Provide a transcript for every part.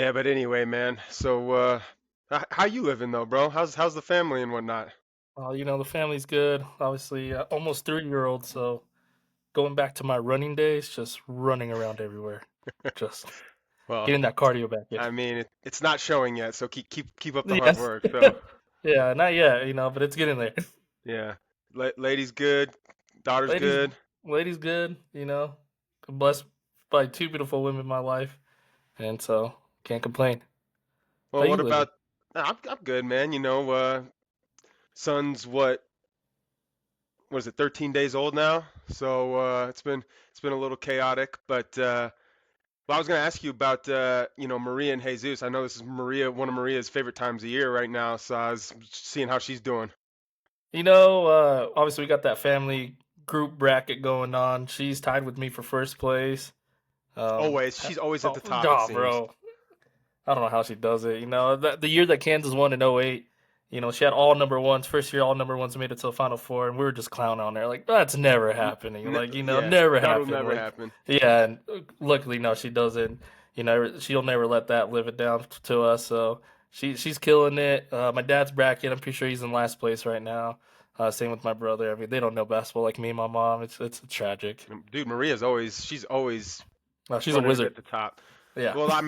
Yeah, but anyway, man. So, how you living though, bro? How's the family and whatnot? The family's good. Obviously, almost 3 year old. So going back to my running days, just running around everywhere, just Well, getting that cardio back in. I mean, it's not showing yet, so keep up the hard Yes. work. So, Yeah, not yet, but it's getting there. yeah, ladies good, daughter's Ladies, good. ladies, good. Blessed by two beautiful women in my life, and so can't complain. How Well, you what living? about? I'm good, man. Son's what is it, 13 days old now? So, it's been a little chaotic, but well, I was going to ask you about Maria and Jesus. I know this is one of Maria's favorite times of year right now, so I was seeing how she's doing. Obviously we got that family group bracket going on. She's tied with me for first place. Always, she's always at Oh, the top, it oh, seems. bro. I don't know how she does it. The year that Kansas won in '08, she had all number ones. First year, all number ones made it to the Final Four, and we were just clowning on her. Like, that's never happening. Like, Yeah, never that'll happen. never Like, happen. yeah, and luckily, no, she doesn't. She'll never let that live it down to us. So she's killing it. My dad's bracket, I'm pretty sure he's in last place right now. Same with my brother. I mean, they don't know basketball like me and my mom. It's tragic. Dude, she's always She's a running wizard. at the top. Yeah. Well, I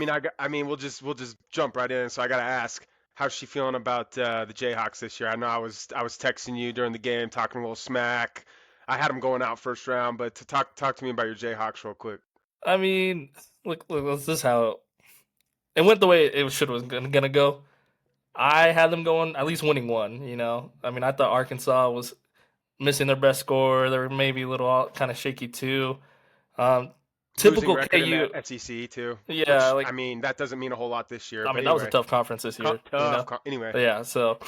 mean, we'll just jump right in. So I gotta ask, how's she feeling about the Jayhawks this year? I know I was texting you during the game, talking a little smack. I had them going out first round, but to talk to me about your Jayhawks real quick. I mean, look, this is how it went the way it should was gonna go. I had them going at least winning one. I mean, I thought Arkansas was missing their best scorer. They were maybe a little kind of shaky too. Um, Losing Typical record in the KU. SEC too, Yeah, which I like mean that doesn't mean a whole lot this year. I But mean that was a anyway, tough conference this year. tough. Anyway, Yeah. So,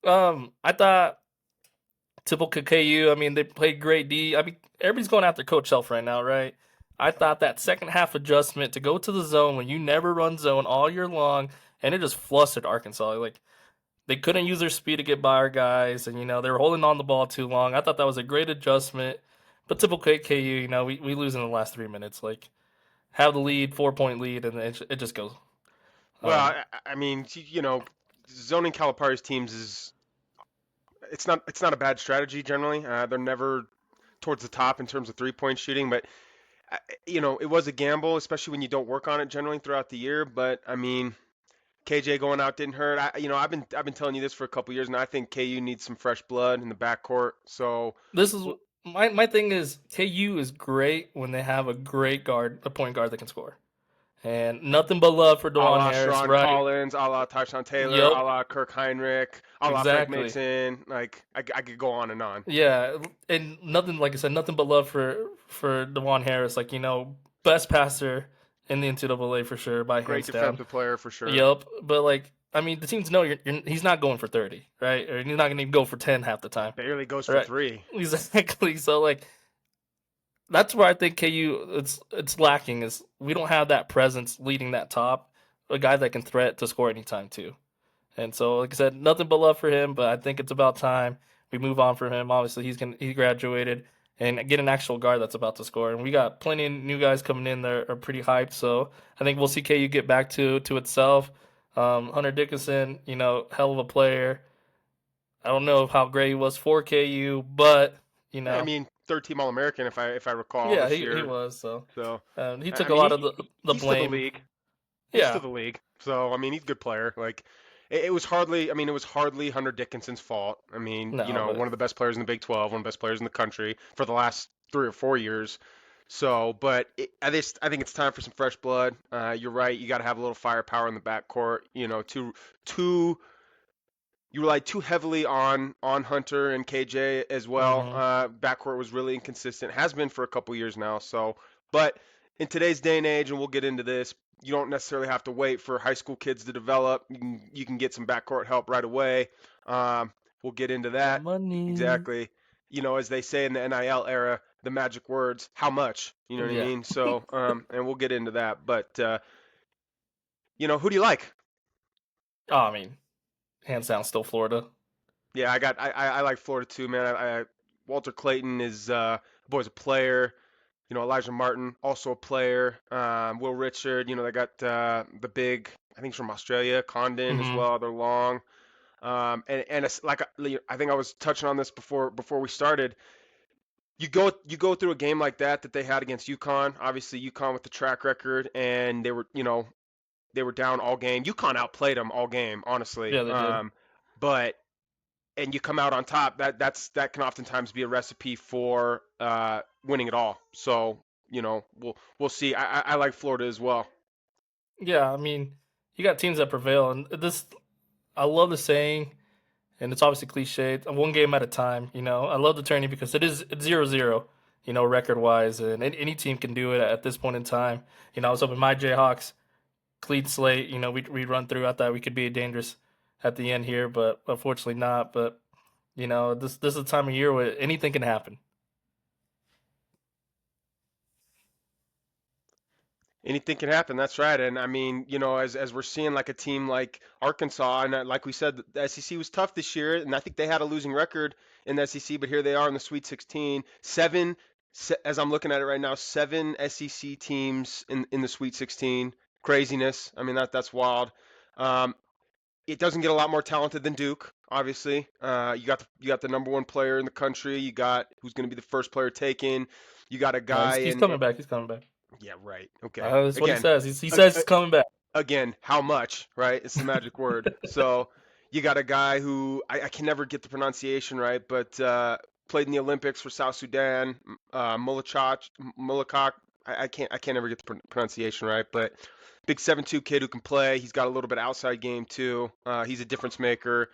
I thought typical KU. I mean, they played great D. I mean, everybody's going after Coach Self right now, right? I thought that second half adjustment to go to the zone when you never run zone all year long, and it just flustered Arkansas. Like they couldn't use their speed to get by our guys, and they were holding on the ball too long. I thought that was a great adjustment. But typical KU, we lose in the last 3 minutes. Like have the lead, 4 point lead, and it just goes. well, Um, I mean, zoning Calipari's teams is it's not a bad strategy generally. They're never towards the top in terms of 3-point shooting, but it was a gamble, especially when you don't work on it generally throughout the year. But I mean, KJ going out didn't hurt. I've been telling you this for a couple years, and I think KU needs some fresh blood in the backcourt. So, this is my thing is KU is great when they have a great guard, a point guard that can score, and nothing but love for a Dewan la Harris, Sharon right? Collins, a la Tyshawn Taylor, Yep, a la Kirk Heinrich, a la Frank exactly. Mason. Like I could go on and on. Yeah, and nothing like I said, nothing but love for Dewan Harris. Like best passer in the NCAA for sure by Great hands down. defensive player for sure. Yep, but like I mean, the teams know he's not going for 30, right? Or he's not going to go for 10 half the time, Barely goes for right? three. Exactly. So like that's where I think KU it's lacking is we don't have that presence leading that top, a guy that can threat to score anytime too. And so, like I said, nothing but love for him. But I think it's about time we move on from him. Obviously, he graduated and get an actual guard that's about to score. And we got plenty of new guys coming in that are pretty hyped. So I think we'll see KU get back to itself. Hunter Dickinson, hell of a player. I don't know how great he was for KU, but you I know, mean, third team All American if I recall yeah, this he year. was. So So he I took a mean lot of the he's to the blame. league. He's to Yeah, the league. So I mean he's a good player. Like it was hardly Hunter Dickinson's fault. I mean, no, but one of the best players in the Big 12, one of the best players in the country for the last 3 or 4 years. So, but I think it's time for some fresh blood. You're right. You got to have a little firepower in the backcourt. Too you relied too heavily on Hunter and KJ as well. hmm Backcourt was really inconsistent, has been for a couple years now. So, but in today's day and age, and we'll get into this, you don't necessarily have to wait for high school kids to develop. You can get some backcourt help right away. We'll get into that that money. exactly. As they say in the NIL era, the magic words, how much? You know what I Yeah. mean? So, and we'll get into that. But who do you like? Oh, I mean, hands down, still Florida. Yeah, I like Florida too, man. Walter Clayton is boy's a player. Elijah Martin also a player. Will Richard, they got the big I think he's from Australia. Condon as Hmm. well. They're long. And it's like I think I was touching on this before we started. You go through a game like that they had against UConn. Obviously, UConn with the track record, and they were down all game. UConn outplayed them all game, honestly. Yeah, they did. But and you come out on top. That can oftentimes be a recipe for winning it all. So we'll see. I like Florida as well. Yeah, I mean, you got teams that prevail, and this I love the saying, and it's obviously cliche. One game at a time. I love the tourney because it's 0-0. Record wise, and any team can do it at this point in time. I was hoping my Jayhawks clean slate. We run through. I thought we could be dangerous at the end here, but unfortunately not. But this is the time of year where anything can happen. Anything can happen. That's right. And I mean, as we're seeing like a team like Arkansas, and like we said, the SEC was tough this year, and I think they had a losing record in the SEC, but here they are in the Sweet 16. As I'm looking at it right now, seven SEC teams in the Sweet 16. Craziness. I mean, that's wild. It doesn't get a lot more talented than Duke, obviously. You got the number one player in the country. You got who's going to be the first player taken. You got a No, guy he's in. coming back. He's coming back. Yeah, right. Okay. That's what he Again, says. He a- says a- he's coming back. again, how much, right? It's the magic word. So you got a guy who I can never get the pronunciation right, but played in the Olympics for South Sudan, Mulakak. I can't ever get the pronunciation right, but big 7'2" kid who can play. He's got a little bit of outside game too. He's a difference maker.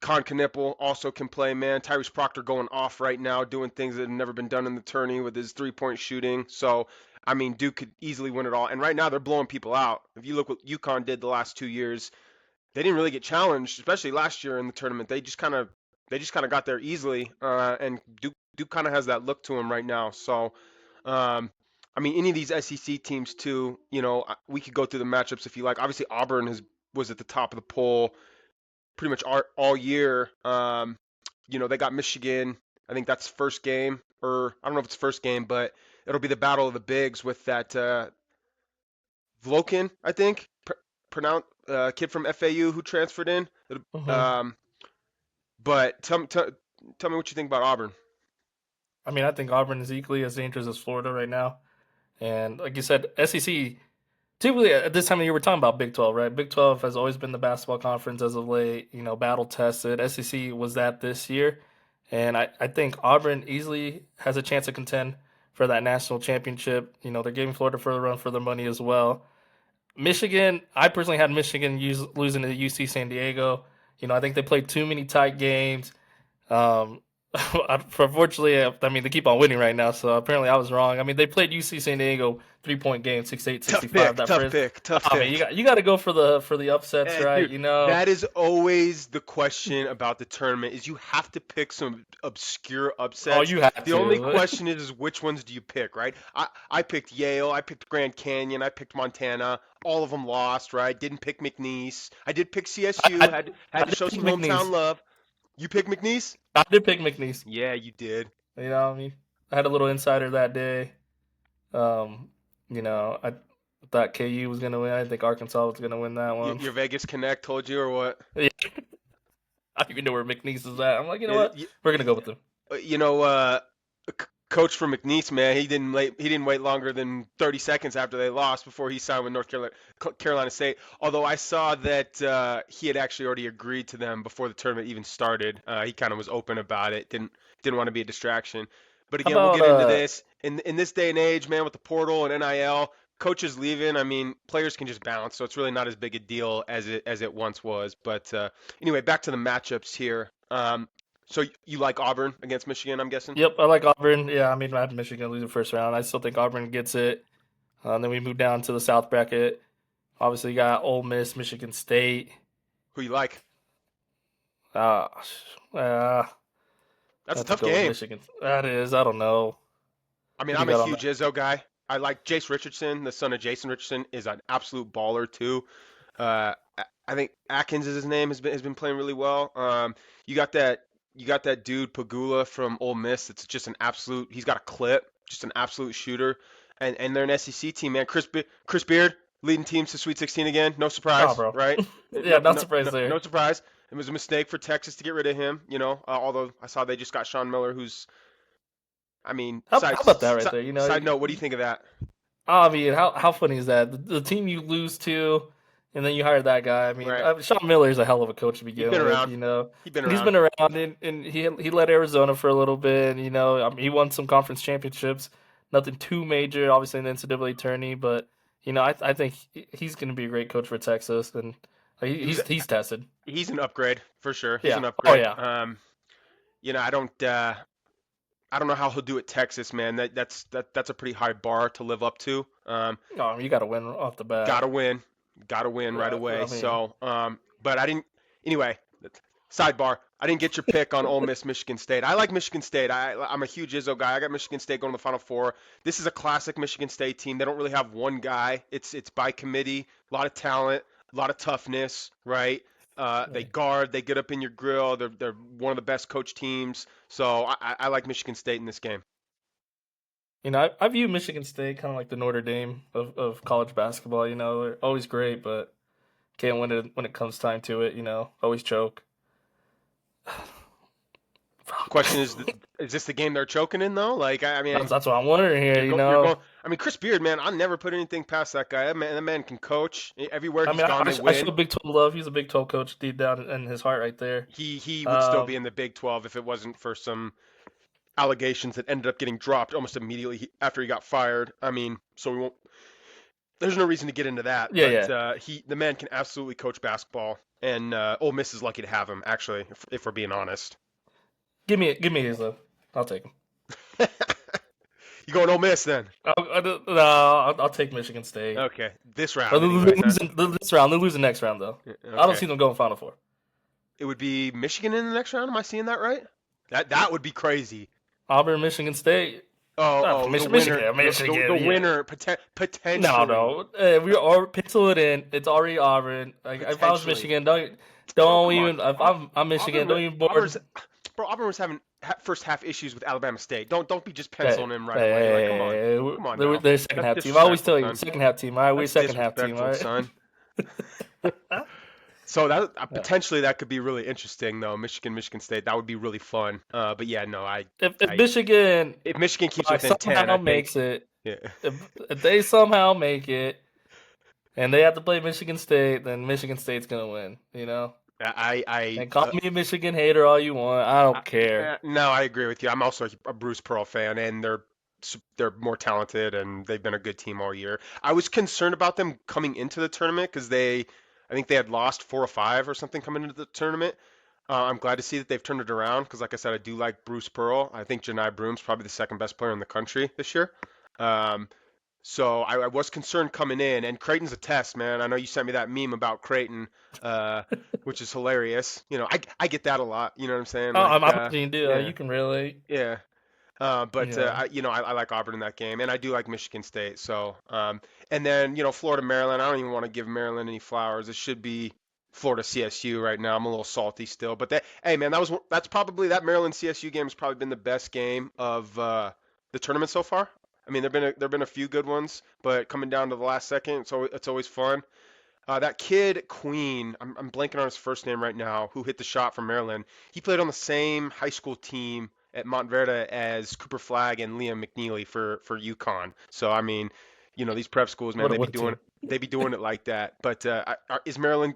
Con Knipple also can play, man. Tyrese Proctor going off right now, doing things that have never been done in the tourney with his 3-point shooting. So, I mean, Duke could easily win it all. And right now, they're blowing people out. If you look what UConn did the last 2 years, they didn't really get challenged, especially last year in the tournament. They just kind of got there easily. And Duke kind of has that look to them right now. So, um, I mean, any of these SEC teams too. We could go through the matchups if you like. Obviously, Auburn was at the top of the poll pretty much all year. They got Michigan. I think that's first game, or I don't know if it's first game, but it'll be the battle of the bigs with that Vlokin, I think, pronounce kid from FAU who transferred in. Hmm. Um, but tell me what you think about Auburn. I mean, I think Auburn is equally as dangerous as Florida right now. And like you said, SEC. Typically, at this time of year, we're talking about Big 12, right? Big 12 has always been the basketball conference as of late, battle tested. SEC was that this year. And I think Auburn easily has a chance to contend for that national championship. They're giving Florida for the run for their money as well. Michigan, I personally had Michigan losing to UC San Diego. I think they played too many tight games. Um, Unfortunately, I mean, they keep on winning right now, so apparently I was wrong. I mean, they played UC San Diego 3-point game, 68, Tough 65. pick, That tough first, pick, tough I mean, you pick. got to go for the upsets, right? Dude, that is always the question about the tournament is you have to pick some obscure Oh, upsets. you had The only to. question is which ones do you pick, right? I picked Yale, I picked Grand Canyon, I picked Montana. All of them lost, right? Didn't pick McNeese. I did pick I, CSU, I, had I to did show pick some hometown McNeese. love. You picked McNeese? I did pick McNeese. Yeah, you did. What I mean, I had a little insider that day. Um, I thought KU was gonna win. I didn't think Arkansas was gonna win that one. Your Vegas Connect told you or what? Yeah, I don't even know where McNeese is at. I'm like, Yeah, what? We're gonna go with them. you know, coach for McNeese, man, he didn't wait longer than 30 seconds after they lost before he signed with Carolina State. Although I saw that he had actually already agreed to them before the tournament even started. He kind of was open about it. Didn't want to be a distraction. But How again, we'll about get into this in this day and age, man, with the portal and NIL. Coaches leaving, I mean, players can just bounce, so it's really not as big a deal as it once was. But anyway, back to the matchups here. So you like Auburn against Michigan, I'm guessing? Yep, I like Auburn. Yeah, I mean, I had Michigan lose the first round. I still think Auburn gets it. Then we move down to the South bracket. Obviously, you got Ole Miss, Michigan State. Who you like? Uh, uh, I That's a have to tough go with game. Michigan. That is, I don't know. I mean, Who do you I'm a got on huge that? Izzo guy. I like Jace Richardson, the son of Jason Richardson, is an absolute baller too. I think Atkins is his name has been playing really well. You got that you got that dude Pagula from Ole Miss. It's just an absolute. He's got a clip, just an absolute shooter. And they're an SEC team, man. Chris Beard. leading teams to Sweet 16 again. No Oh, surprise, bro. right? Yeah, No, not no, surprised no, no there. surprise. It was a mistake for Texas to get rid of him. Although I saw they just got Sean Miller, who's, I mean, How about that right there? side note, what do you think of that? I mean, how funny is that? The team you lose to, and then you hire that guy. I mean, Right. Sean Miller is a hell of a coach to He'd begin been with. around. He'd been And he's around. been around, and he led Arizona for a little bit. And, I mean, he won some conference championships. Nothing too major, obviously in the NCAA tourney, but I think he's going to be a great coach for Texas, and He was he's tested. he's an upgrade for sure. He's Yeah. an Oh upgrade. yeah. I don't know how he'll do at Texas, man. That's a pretty high bar to live up to. Oh, you got to win off the bat. Gotta win, gotta win right Yeah. away. I mean, But I didn't. Anyway, sidebar. I didn't get your pick on Ole Miss, Michigan State. I like Michigan State. I'm a huge Izzo guy. I got Michigan State going to the Final Four. This is a classic Michigan State team. They don't really have one guy. It's by committee. A lot of talent, a lot of toughness, right? They guard. They get up in your grill. They're one of the best coach teams. So I like Michigan State in this game. I view Michigan State kind of like the Notre Dame of college basketball. They're always great, but can't win it when it comes time to it. Always choke. Question is this the game they're choking in though? Like I mean, That's what I'm wondering here. you're going. I mean, Chris Beard, man, I never put anything past that guy. That man can coach. Everywhere I he's mean, gone, they I show win. Big 12 love. He's a Big 12 coach deep down in his heart, right there. He would still be Um, in the Big 12 if it wasn't for some allegations that ended up getting dropped almost immediately after he got fired. I mean, so we won't. There's no reason to get into that, yeah, but yeah. the man can absolutely coach basketball, and Ole Miss is lucky to have him. Actually, if we're being honest. Give me his love. I'll take him. You going Ole Miss then? No, I'll take Michigan State. Okay, this But round, they're anyways, huh? losing this round. They're losing next round though. I don't Okay. see them going Final Four. It would be Michigan in the next round. Am I seeing that right? That would be crazy. Auburn, Michigan State. The winner, Michigan, the Michigan. Yeah. winner No, potentially. no. We are pencil it in. It's already Auburn. Like if I was Potentially. Michigan, Bro, don't come on. even. If I'm Michigan, Auburn, don't even Auburn's, board. bro, Auburn was having first half issues with Alabama State. Don't be just Hey, penciling him right away. Like, hey, come on they're now. they're second That's half team. I always disrespectful, tell you, son. second half team. All right, we're That's second half team. All disrespectful, right. son. So that Yeah. potentially that could be really interesting, though. Michigan State. That would be really fun. But yeah, no, If I, Michigan if Michigan keeps like within 10, somehow I makes think. it, Yeah. if they somehow make it, and they have to play Michigan State, then Michigan State's gonna win. And call me a Michigan hater all you want. I don't care. No, I agree with you. I'm also a Bruce Pearl fan, and they're more talented, and they've been a good team all year. I was concerned about them coming into the tournament because I think they had lost 4 or 5 or something coming into the tournament. I'm glad to see that they've turned it around because, like I said, I do like Bruce Pearl. I think Janai Broom's probably the second best player in the country this year. Um, so I was concerned coming in, and Creighton's a test, man. I know you sent me that meme about Creighton, uh, which is hilarious. I get that a lot. You know what I'm saying? Oh, Like, I'm watching, dude. yeah, You can relate. yeah. You But know, I like Auburn in that game, and I do like Michigan State. So, and then Florida, Maryland. I don't even want to give Maryland any flowers. It should be Florida, CSU right now. I'm a little salty still, but hey man, that's probably that Maryland CSU game has probably been the best game of the tournament so far. I mean, there've been a few good ones, but coming down to the last second, so it's always fun. That kid Queen, I'm blanking on his first name right now, who hit the shot from Maryland. He played on the same high school team at Montverde as Cooper Flagg and Liam McNeely for UConn. So I mean, these prep schools, man, what a team. they be doing it like that. But is Maryland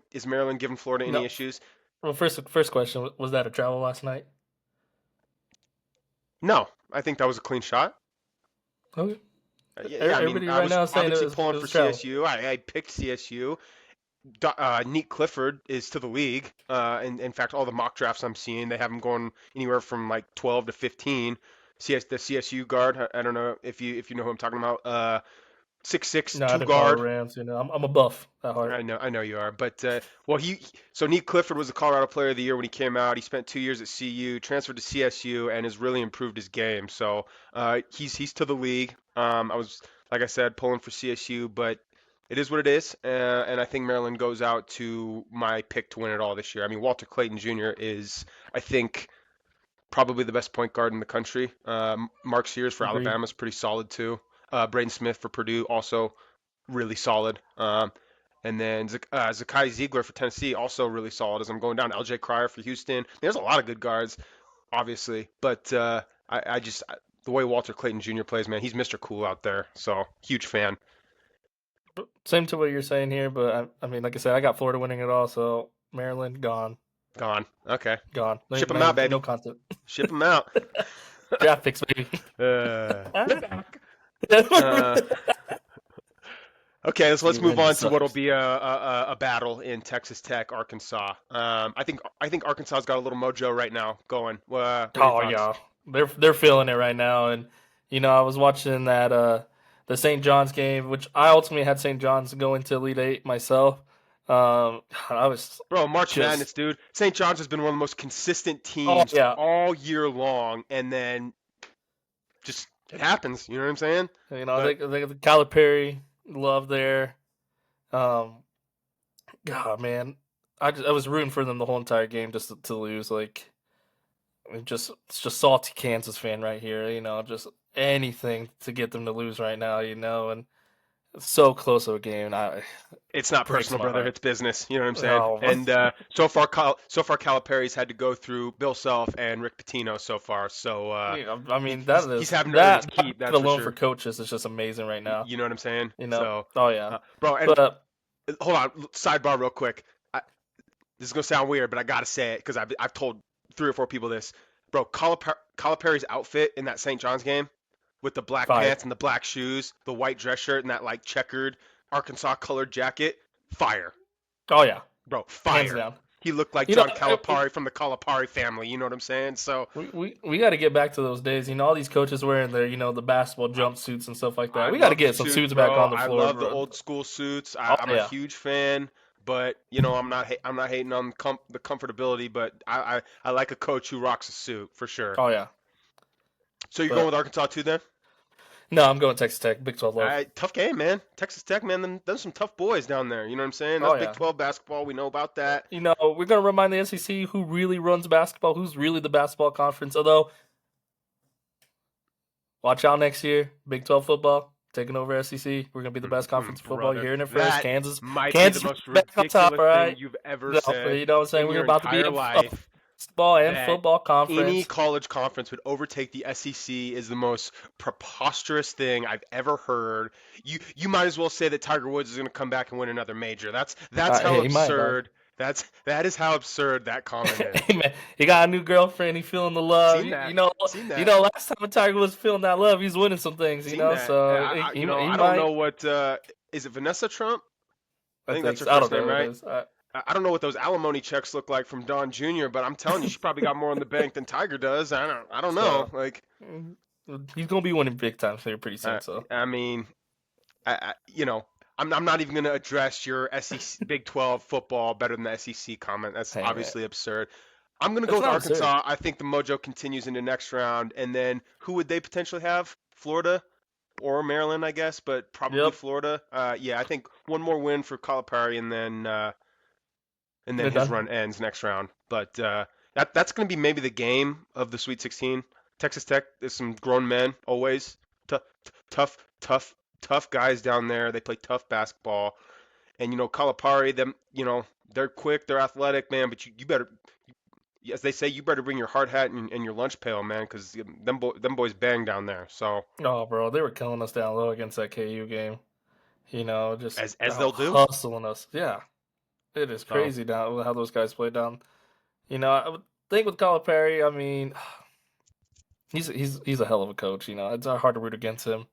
giving Florida any No. issues? Well, first question was that a travel last night? No, I think that was a clean shot. Okay. Yeah, I mean, Everybody I right was now is saying obviously pulling it for was travel. CSU. I picked CSU. Neat Clifford is to the league. And in fact, all the mock drafts I'm seeing, they have him going anywhere from like 12 to 15. The CSU guard. I don't know if you know who I'm talking about. 6'6", No, I two didn't follow guard. Rams. I'm a buff at heart. I know you are, but well, so Neat Clifford was the Colorado Player of the Year when he came out. He spent 2 years at CU, transferred to CSU, and has really improved his game. So he's to the league. I was, like I said, pulling for CSU, but it is what it is, and I think Maryland goes out to my pick to win it all this year. I mean, Walter Clayton Jr. is, I think, probably the best point guard in the country. Mark Sears for Agreed. Alabama is pretty solid too. Braden Smith for Purdue also really solid. And then Zakai Ziegler for Tennessee, also really solid. As I'm going down, LJ Cryer for Houston. There's a lot of good guards, obviously, but I just the way Walter Clayton Jr. plays, man, he's Mr. Cool out there. So huge fan. Same to what you're saying here, but I mean, like I said, I got Florida winning it all, so Maryland gone, Gone. Okay. gone. Ship him out, No baby. concept. Ship him out. Draft picks, baby. Get back. Uh, okay, so let's move Revenge on to what'll sucks. be a battle in Texas Tech, Arkansas. I think Arkansas's got a little mojo right now going. What are your Oh thoughts? yeah, they're feeling it right now, and I was watching that the St. John's game, which I ultimately had St. John's going to Elite Eight myself. I was Bro, March just Madness, dude. St. John's has been one of the most consistent oh teams yeah, all year long, and then just it happens. You know what I'm saying? But they the Calipari love there. Um, God man, I was rooting for them the whole entire game just to lose. Like I mean, just it's just salty Kansas fan right here. Just anything to get them to lose right now. And it's so close of a game. it's not Breaks personal, my brother. heart. It's business. You know what I'm saying? Oh, And so far, Calipari's had to go through Bill Self and Rick Pitino so far. So yeah, I he, mean he's he's having to earn his that keep. market That's for alone for sure. coaches is just amazing right now. You know what I'm saying? So, Oh yeah, bro, and but hold on, sidebar real quick. This is gonna sound weird, but I gotta say it because I've told 3 or 4 people this. Bro, Calipari's outfit in that St. John's game with the black fire. pants and the black shoes, the white dress shirt, and that like checkered Arkansas colored jacket, fire, Oh yeah, bro, hands fire. down. He looked like You know, John Calipari from the Calipari family. You know what I'm saying? So we got to get back to those days. All these coaches wearing their the basketball I, jumpsuits and stuff like that. I We got to love the get some suits, suits back bro. on the I floor, love the bro. old school suits. Oh I'm a yeah, huge fan, but I'm not hating on the comfortability, but I like a coach who rocks a suit for sure. oh yeah. So you're going But with Arkansas too, then? no, I'm going Texas Tech. Big 12 All love. right, tough game, man. Texas Tech, man. Them some tough boys down there. You know what I'm saying? That's Oh Big yeah. 12 basketball. We know about that. We're gonna remind the SEC who really runs basketball, who's really the basketball conference. Although, watch out next year, Big 12 football taking over SEC. We're gonna be the best conference of football. You're Brother, hearing it first. that Kansas, might be the Kansas most back on top. ridiculous All thing right. you've ever No, said you know what I'm saying. in We're your about to be entire a life. basketball and That football any conference. college conference would overtake the SEC is the most preposterous thing I've ever heard. You might as well say that Tiger Woods is going to come back and win another major. That's how Hey, he might, dog. absurd. That is how absurd that comment is. Hey man, he got a new girlfriend. He feeling the love. Seen that. Seen You that. know. Last time Tiger was feeling that love, he's winning some things. Seen that. So he I don't might. know what is it Vanessa Trump? I I think that's think her so. I first don't know name, who it right? is. I don't know what those alimony checks look like from Don Jr., but I'm telling you, she probably got more in the bank than Tiger does. I don't know. So Like, mm, he's gonna be winning big time here pretty uh, soon. So I mean, I'm not even going to address your SEC Big 12 football better than the SEC comment. That's hey man, obviously absurd. I'm going to go it's with not absurd. Arkansas. I think the mojo continues into next round, and then who would they potentially have? Florida or Maryland, I guess, but probably Yep, Florida. Yeah, I think one more win for Calipari, and then they're his done. run ends next round. But that's going to be maybe the game of the Sweet 16. Texas Tech is some grown men always, tough, tough, tough, tough guys down there. They play tough basketball, and Calipari, them, they're quick, they're athletic, man. But you better, as they say, you better bring your hard hat and your lunch pail, man, because them boys bang down there. So Oh, bro, they were killing us down low against that KU game. Just as they'll do. hustling us. Yeah, it is So crazy down how those guys play down. I would think with Calipari, I mean, he's a hell of a coach. It's hard to root against him.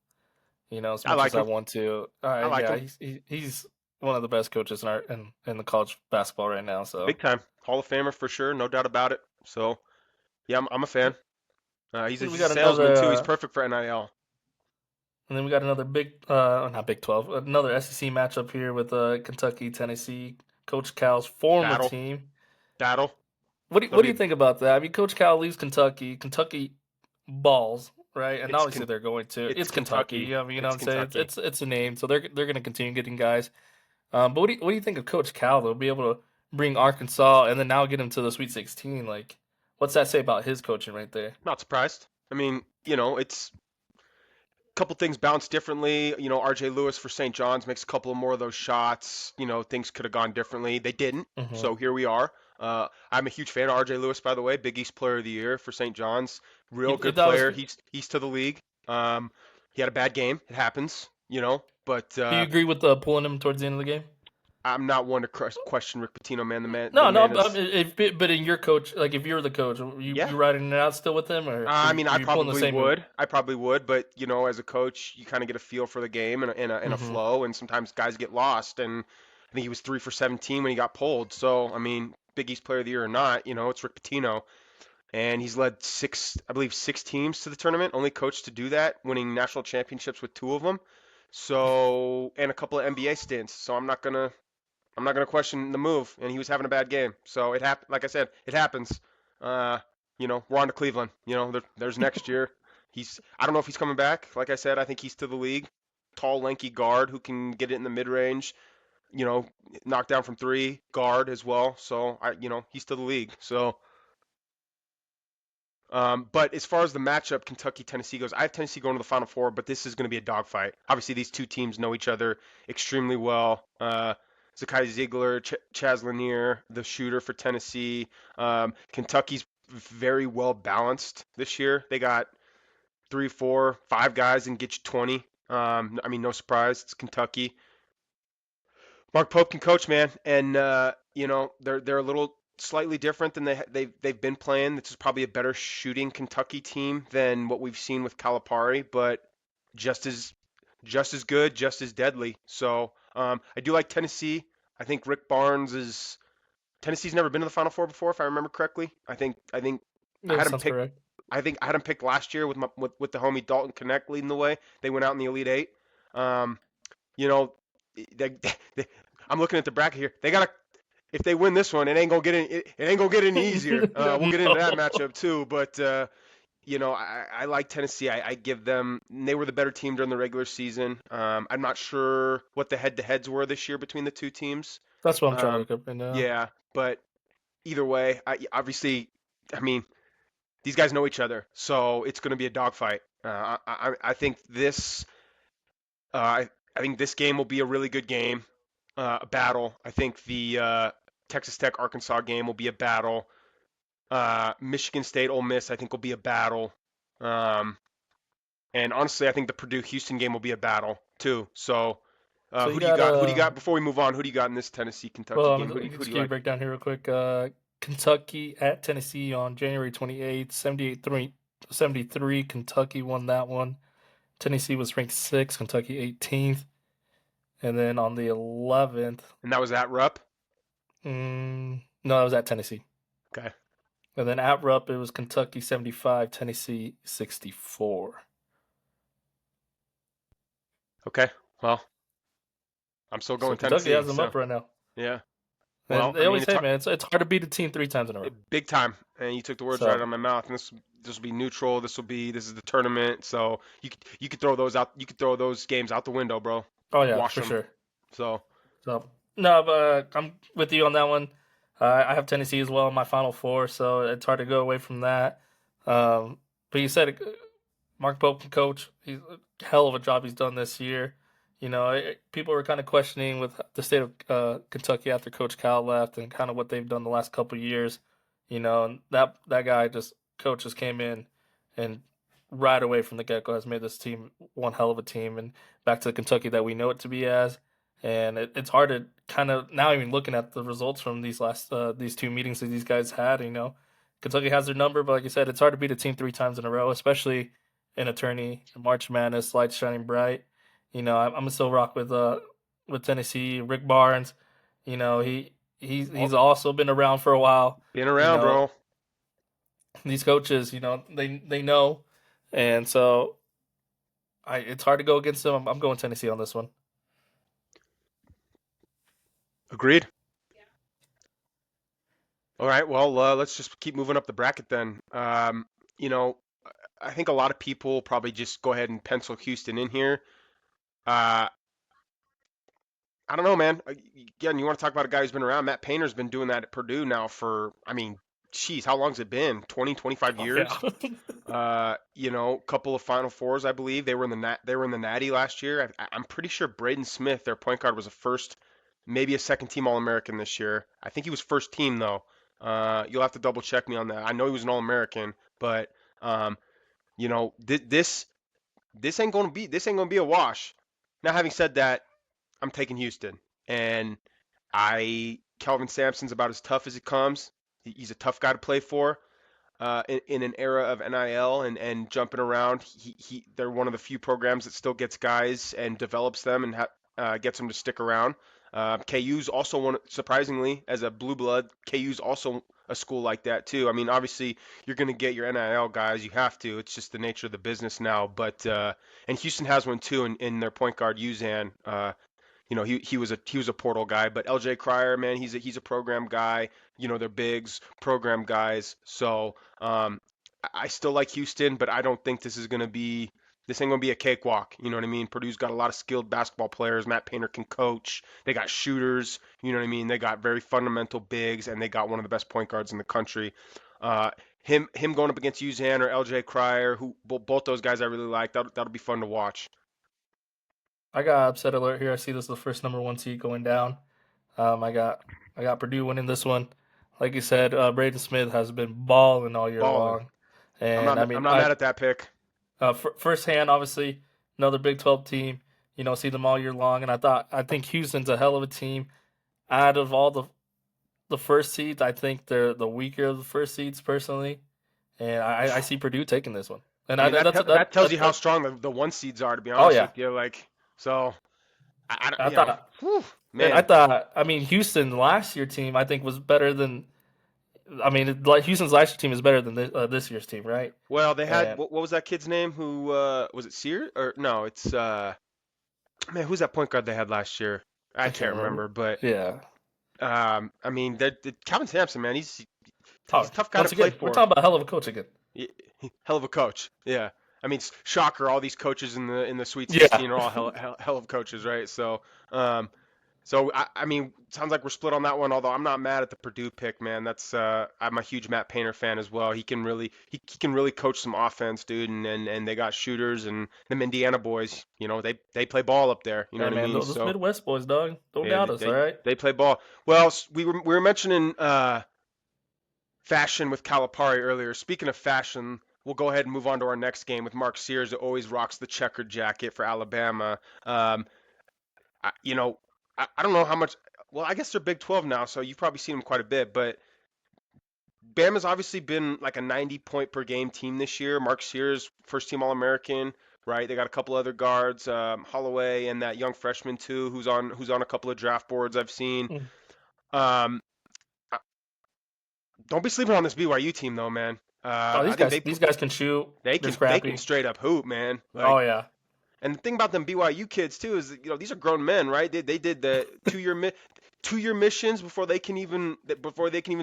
As I much as like I him. want to. I like Yeah, him. he's one of the best coaches in the college basketball right now. So, Big time Hall of Famer for sure, no doubt about it. So yeah, I'm a fan. we He's a got salesman another, too. He's perfect for NIL. and then we got another not Big 12, another SEC matchup here with Kentucky, Tennessee, Coach Cal's former Battle, team. battle. What It'll do you be think about that? I mean, Coach Cal leaves Kentucky. Kentucky balls, right? And it's obviously they're going to. it's It's Kentucky. Kentucky. I mean, you know It's what I'm saying? Kentucky. It's a name, so they're going to continue getting guys. But what do you think of Coach Cal though? Be able to bring Arkansas and then now get him to the Sweet 16. Like, what's that say about his coaching right there? Not surprised. I mean, it's couple things bounced differently. RJ Lewis for St. John's makes a couple of more of those shots. Things could have gone differently. They didn't. Hmm. So here we are. I'm a huge fan of RJ Lewis, by the way. Big East Player of the Year for St. John's. Real good That was. player. He's to the league. He had a bad game. It happens. But Do you agree with pulling him towards the end of the game? I'm not one to question Rick Pitino, man. The No, no. man is, But in your coach, like if you're the coach, yeah. you riding it out still with him, or I mean, I are you pulling the probably same move? would. I probably would, but as a coach, you kind of get a feel for the game and a Hmm. flow, and sometimes guys get lost. And I think he was 3 for 17 when he got pulled. So I mean, Big East Player of the Year or not, it's Rick Pitino, and he's led I believe, 6 teams to the tournament. Only coach to do that, winning national championships with two of them. So and a couple of NBA stints. So I'm not gonna question the move, and he was having a bad game. So it happened. Like I said, it happens. Uh, we're on to Cleveland. There's next year. I don't know if he's coming back. Like I said, I think he's to the league. Tall, lanky guard who can get it in the mid range. You know, knock down from three, guard as well. So he's to the league. So but as far as the matchup, Kentucky Tennessee goes, I have Tennessee going to the Final Four, but this is going to be a dogfight. Obviously, these two teams know each other extremely well. Zakai Ziegler, Chaz Lanier, the shooter for Tennessee. Kentucky's very well balanced this year. They got 3, 4, 5 guys and get you 20. I mean, no surprise, it's Kentucky. Mark Pope can coach, man, and they're a little slightly different than they've been playing. This is probably a better shooting Kentucky team than what we've seen with Calipari, but just as just as good, just as deadly. So I do like Tennessee. I think Rick Barnes is Tennessee's never been to the Final Four before, if I remember correctly. I think I Yeah, had him sounds picked. correct. I think I had him picked last year with the homie Dalton Connect leading the way. They went out in the Elite Eight. Um, you know, they, they, I'm looking at the bracket here. They got to if they win this one, it ain't gonna get any easier. We'll get into that No, matchup too, but I like Tennessee. I give them. They were the better team during the regular season. I'm not sure what the head-to-heads were this year between the two teams. that's what I'm trying to Um, look up right now. yeah, but either way, obviously, I mean, these guys know each other, so it's going to be a dogfight. I think I think this game will be a really good game, a battle. I think the Texas Tech Arkansas game will be a battle. Michigan State Ole Miss I think will be a battle. Um, and honestly, I think the Purdue Houston game will be a battle too. So, So you who do you got got? Who do you got before we move on? Who do you got in this Tennessee Kentucky well, game? I'm gonna Who just do you give you a like? breakdown here real quick. Kentucky at Tennessee on January 28th, 73. Kentucky won that one. Tennessee was ranked 6th, Kentucky 18th. And then on the 11th, And that was at Rupp. no, that was at Tennessee. Okay. And then at Rupp, it was Kentucky 75, Tennessee 64. Okay. Well, I'm still So going Kentucky Tennessee. has them So up right now. yeah. Well, And I they mean, always say, man, it's hard to beat a team 3 times in a row. big time. And you took the words right out So, of my mouth. And this will be neutral. This is the tournament. So you could throw those out. You could throw those games out the window, bro. oh yeah, Wash for them. sure. So So no, but I'm with you on that one. I have Tennessee as well in my Final Four, so it's hard to go away from that. But you said Mark Pope can coach. He's a hell of a job he's done this year. People were kind of questioning with the state of Kentucky after Coach Cal left and kind of what they've done the last couple of years. And that guy coach just came in and right away from the get go has made this team one hell of a team and back to the Kentucky that we know it to be as. And it's hard to kind of now even looking at the results from these two meetings that these guys had. Kentucky has their number, but like you said, it's hard to beat a team 3 times in a row, especially in a tourney, March Madness, lights shining bright. I'm gonna still rock with Tennessee. Rick Barnes, he's well, also been around for a while. been You around, know bro. these coaches, they know, and so it's hard to go against them. I'm going Tennessee on this one. Agreed. All right. Well, let's just keep moving up the bracket then. You know, I think a lot of people probably just go ahead and pencil Houston in here. Uh, I don't know, man. Again, you want to talk about a guy who's been around? Matt Painter's been doing that at Purdue now for, I mean, Geez, how long's it been? 20, 25 Oh, yeah. years? Couple of Final Fours, I believe. They were in the Natty last year. I'm pretty sure Braden Smith, their point guard, was a first, maybe a second team All American this year. I think he was first team though. You'll have to double check me on that. I know he was an All American, but um, this ain't gonna be a wash. Now, having said that, I'm taking Houston, and Calvin Sampson's about as tough as it comes. He's a tough guy to play for. In an era of NIL and jumping around, they're one of the few programs that still gets guys and develops them and gets them to stick around. KU's also one, surprisingly, as a blue blood, KU's also a school like that too. I mean, obviously, you're going to get your NIL guys, you have to. It's just the nature of the business now. But and Houston has one too in their point guard Uzan. He was a portal guy, but LJ Cryer, man, he's a program guy. They're bigs, program guys. So I still like Houston, but I don't think this ain't gonna be a cakewalk. You know what I mean? Purdue's got a lot of skilled basketball players. Matt Painter can coach. They got shooters. You know what I mean? They got very fundamental bigs, and they got one of the best point guards in the country. Uh, him going up against Uzan or LJ Cryer, who both those guys I really like. That'll be fun to watch. I got upset alert here. I see this is the first number one seed going down. Um, I got I got Purdue winning this one. Like you said, Braden Smith has been balling all year Balling. long, and I I'm mean, not mad at that pick. firsthand, obviously, another Big 12 team. See them all year long, and I think Houston's a hell of a team. Out of all the first seeds, I think they're the weaker of the first seeds personally, and I see Purdue taking this one. And I mean, that tells you how that strong the one seeds are, to be oh honest yeah, with you. Like, so I thought whew, and I man. thought I mean Houston last year team I think was better than I mean like Houston's last year team is better than this year's team, right? Well, they had And what was that kid's name? Who was it? Sear or no? It's man. Who's that point guard they had last year? I I can't can't remember. remember, but Yeah. I mean, Calvin Sampson, man, he's Oh, a tough guy to once play again, we're for. talking about a hell of a coach again. He- Hell of a coach. Yeah. I mean, shocker. All these coaches in the Sweet Yeah. 16 are all hell of coaches, right? Um, So I mean, sounds like we're split on that one. Although I'm not mad at the Purdue pick, man. I'm a huge Matt Painter fan as well. He can really coach some offense, dude. And they got shooters and them Indiana boys. They play ball up there. You know Hey what I man, mean? those So Midwest boys, dog. Don't yeah, doubt us, all right? they play ball. Well, we were mentioning fashion with Calipari earlier. Speaking of fashion, we'll go ahead and move on to our next game with Mark Sears, that always rocks the checkered jacket for Alabama. I, you know, I don't know how much. Well, I guess they're Big 12 now, so you've probably seen them quite a bit. But Bama's obviously been like a 90-point per game team this year. Mark Sears, first team All American, right? They got a couple other guards, Holloway and that young freshman too, who's on a couple of draft boards I've seen. Mm. Um, don't be sleeping on this BYU team though, man. Oh, I think these guys can shoot. They're they can scrappy. straight up hoop, man. Oh Like, yeah. and the thing about them BYU kids too is that, these are grown men, right? They did the 2-year missions before they can even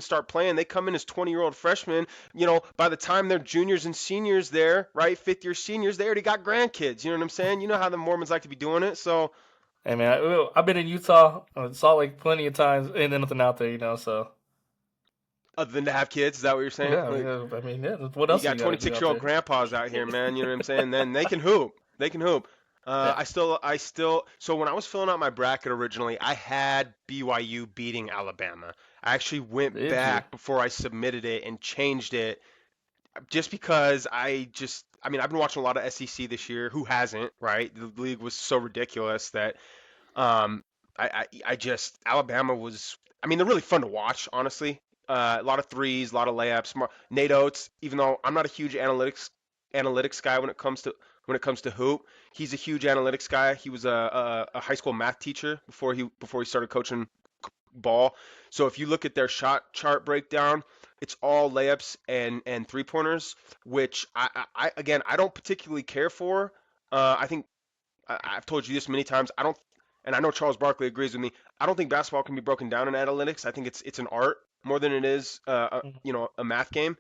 start playing. They come in as 20-year-old freshmen. By the time they're juniors and seniors there, right? Fifth year seniors, they already got grandkids. You know what I'm saying? You know how the Mormons like to be doing it. So Hey man, I've been in Utah, Salt Lake plenty of times, ain't nothing out there, so other than to have kids, is that what you're saying? yeah, Like, yeah. I mean, yeah. What you else do got you got to do out 26-year-old there? grandpas out here, man. You know what I'm saying? Then they can hoop. They can hoop. Yeah, So when I was filling out my bracket originally, I had BYU beating Alabama. I actually went did you? back before I submitted it and changed it just because I mean, I've been watching a lot of SEC this year. Who hasn't, right? The league was so ridiculous that um, I just Alabama was. I mean, they're really fun to watch, honestly. A lot of threes, a lot of layups. Nate Oates, even though I'm not a huge analytics guy when it comes to hoop, he's a huge analytics guy. He was a high school math teacher before he started coaching ball. So if you look at their shot chart breakdown, it's all layups and three pointers, which again I don't particularly care for. I think I've told you this many times. I don't, and I know Charles Barkley agrees with me. I don't think basketball can be broken down in analytics. I think it's an art more than it is Mhm. a math game.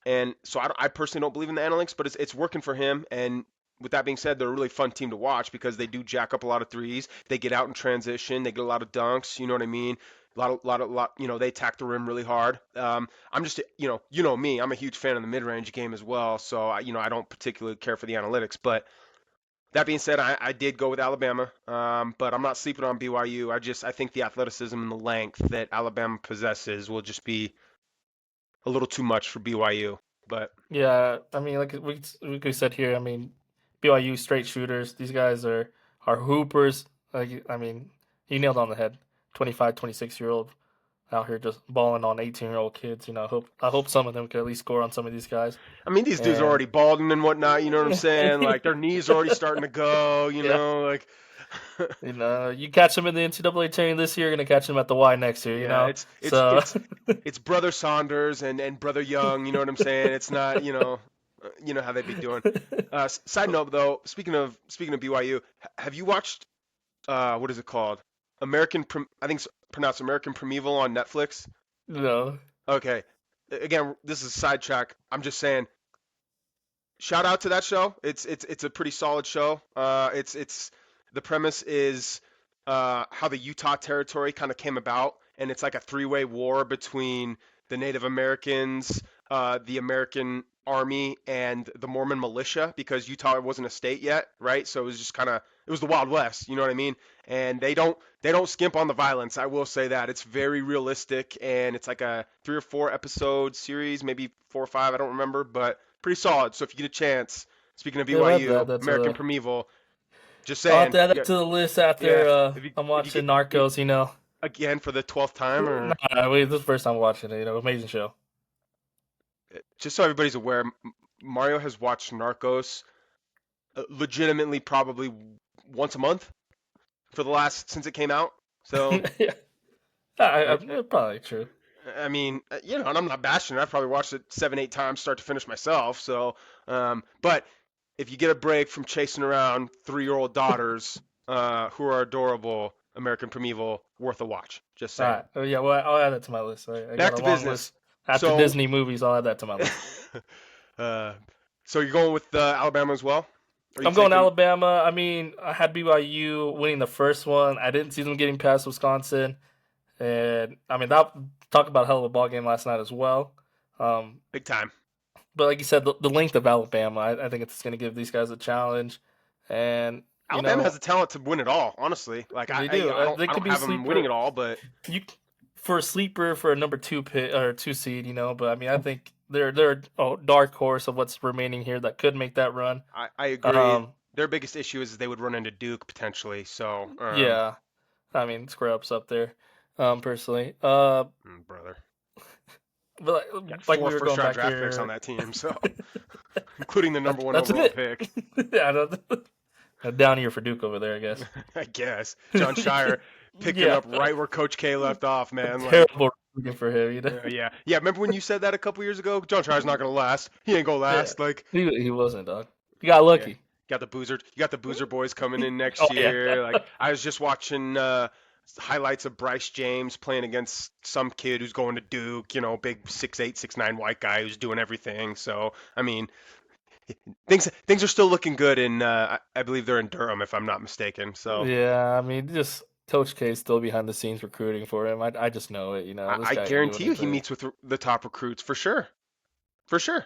And so I personally don't believe in the analytics, but it's working for him. And with that being said, they're a really fun team to watch because they do jack up a lot of threes. They get out in transition. They get a lot of dunks. You know what I mean? They attack the rim really hard. I'm just, me, I'm a huge fan of the mid-range game as well. So, I don't particularly care for the analytics. But that being said, I did go with Alabama. But I'm not sleeping on BYU. I think the athleticism and the length that Alabama possesses will just be a little too much for BYU. But Yeah, I mean, like we said here, I mean, BYU straight shooters. These guys are hoopers. Like, I mean, he nailed on the head. 25, 26-year-old out here just balling on 18-year-old kids. I hope some of them could at least score on some of these guys. I mean, these dudes are And already balding and whatnot. You know what I'm saying? Like their knees are already starting to go. yeah, Like. you catch them in the NCAA tournament this year, you're gonna catch them at the Y next year. Yeah, So it's brother Saunders and brother Young. You know what I'm saying? It's not, how they'd be doing. Side note though, speaking of BYU, have you watched what is it called? I think it's pronounced American Primeval on Netflix. no, Okay, again, this is a sidetrack. I'm just saying, shout out to that show. It's a pretty solid show. It's the premise is how the Utah Territory kind of came about, and it's like a three-way war between the Native Americans, the American Army, and the Mormon militia because Utah wasn't a state yet, right? So it was just kind of it was the Wild West, you know what I mean? And they don't skimp on the violence. I will say that it's very realistic, and it's like a 3 or 4 episode series, maybe 4 or 5, I don't remember, but pretty solid. So if you get a chance, speaking of yeah, that's that. BYU, That's American Primeval, just I'll have saying, to add that to the list yeah, after I'm if you watching get Narcos. again for the 12th time, or Nah, wait, this is the first time watching it. Amazing show. just so everybody's aware, Mario has watched Narcos legitimately probably once a month for the last since it came out. So Yeah, uh, probably true. I mean, and I'm not bashing it. I've probably watched it 7, 8 times, start to finish myself. So, but if you get a break from chasing around 3-year-old daughters who are adorable, American Primeval, worth a watch. Just All saying. right. Oh, yeah, well, I'll add that to my list. I got Back a to long business. list. After So, Disney movies, I'll add that to my list. uh, so you're going with Alabama as well? Are you I'm going taking? Alabama. I mean, I had BYU winning the first one. I didn't see them getting past Wisconsin, and I mean that talk about a hell of a ball game last night as well. Um, Big time. but like you said, the length of Alabama, I think it's going to give these guys a challenge, and Alabama has the talent to win it all. Honestly, like they I, do. I don't They I could don't be a have them winning sleeper. it all, but You for a sleeper for a number two pit or two seed, But I mean, I think they're a dark horse of what's remaining here that could make that run. I agree. Um, Their biggest issue is they would run into Duke potentially. So, yeah, I mean, scrubs up there, personally. brother, But got like four we were first going round back draft picks on here. that team, so including the number one That's overall it. pick. Yeah, a down year for Duke over there, I guess. I guess John Shire picking Yeah, up right where Coach K left off, man. Like, terrible recruiting for him. yeah. Remember when you said that a couple years ago? John Shire's not gonna last. He ain't gonna Yeah, last. Like, he wasn't, dog. He got yeah. lucky. You got the Boozer boys coming in Oh next yeah. year. Like I was just watching highlights of Bryce James playing against some kid who's going to Duke, big 6'8", 6'9" white guy who's doing everything. So I mean, things are still looking good in I believe they're in Durham if I'm not mistaken. So Yeah, I mean, just Coach K is still behind the scenes recruiting for him. I just know it. This I guy ain't doing guarantee you he anything. meets with the top recruits for sure. For sure.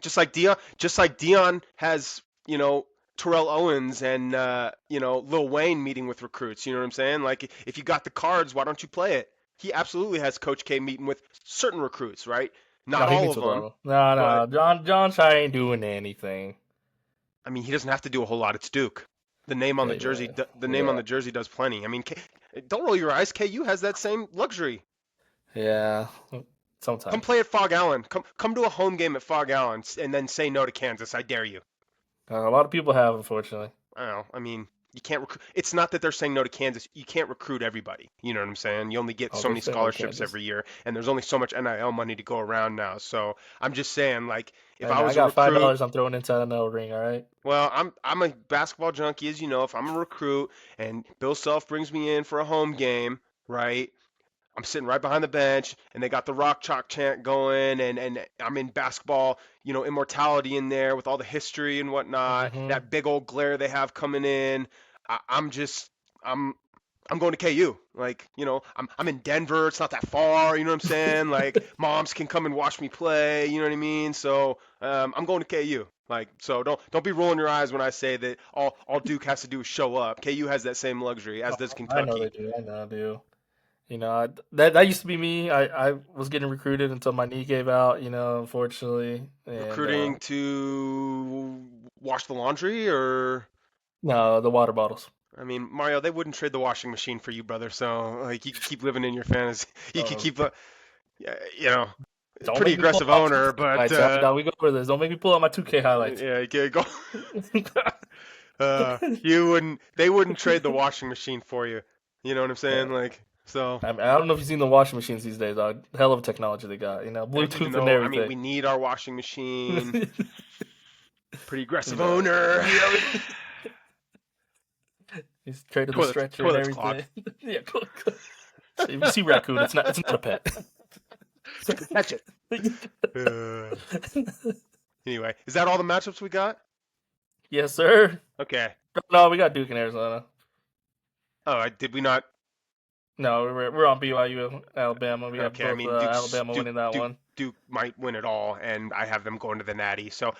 Just like Dion has, Terrell Owens and Lil Wayne meeting with recruits. You know what I'm saying? Like if you got the cards, why don't you play it? He absolutely has Coach K meeting with certain recruits, right? Not No, he all meets of with all them, of them. No, but no, John Shire ain't doing anything. I mean he doesn't have to do a whole lot. It's Duke. The name on Yeah, the you're jersey, right. the name on Yeah, the jersey does plenty. I mean, don't roll your eyes. KU has that same luxury. yeah. Come Sometimes play at Fog Allen. Come to a home game at Fog Allen, and then say no to Kansas. I dare you. a lot of people have, unfortunately. I don't know. I mean, you can't recruit. It's not that they're saying no to Kansas. You can't recruit everybody. You know what I'm saying? You only get Oh, so they're many saying no to scholarships Kansas. every year, and there's only so much NIL money to go around now. So I'm just saying, like, if Hey I man, I was a got recruit, $5 I'm throwing inside an L ring. All right. well, I'm a basketball junkie, as you know. If I'm a recruit and Bill Self brings me in for a home game, right? I'm sitting right behind the bench, and they got the rock chalk chant going, and I'm in basketball, immortality in there with all the history and whatnot. Mm-hmm. That big old glare they have coming in. I'm just, I'm I'm going to KU. Like, I'm in Denver. It's not that far. You know what I'm saying? Like, moms can come and watch me play. You know what I mean? So, I'm going to KU. Like, so don't be rolling your eyes when I say that all Duke has to do is show up. KU has that same luxury, as does I know they Kentucky. do. I know they do. That used to be me. I was getting recruited until my knee gave out. Unfortunately, and Recruiting to wash the laundry, or no, the water bottles. I mean, Mario, they wouldn't trade the washing machine for you, brother. So like, you could keep living in your fantasy. You could Uh, keep, yeah, you know, don't pretty make me pull aggressive out my owner, 2K but highlights. Now we go over this. Don't make me pull out my 2K highlights. yeah, go. You wouldn't. They wouldn't trade the washing machine for you. You know what I'm Yeah. saying? Like, so I don't know if you've seen the washing machines these days, dog. Hell of a technology they got. I need to Bluetooth and know. I mean, everything. we need our washing machine. Pretty aggressive you owner. yeah, he's traded the stretcher and Toilets everything. clogged. yeah, so if you see raccoon, it's not a pet. Catch it. Uh, anyway, is that all the matchups we got? yes, sir. Okay. No, we got Duke in Arizona. Oh, did we not? No, we're on BYU, Alabama. We have Okay, I both mean Alabama winning that one. Duke might win it all, and I have them going to the Natty. So,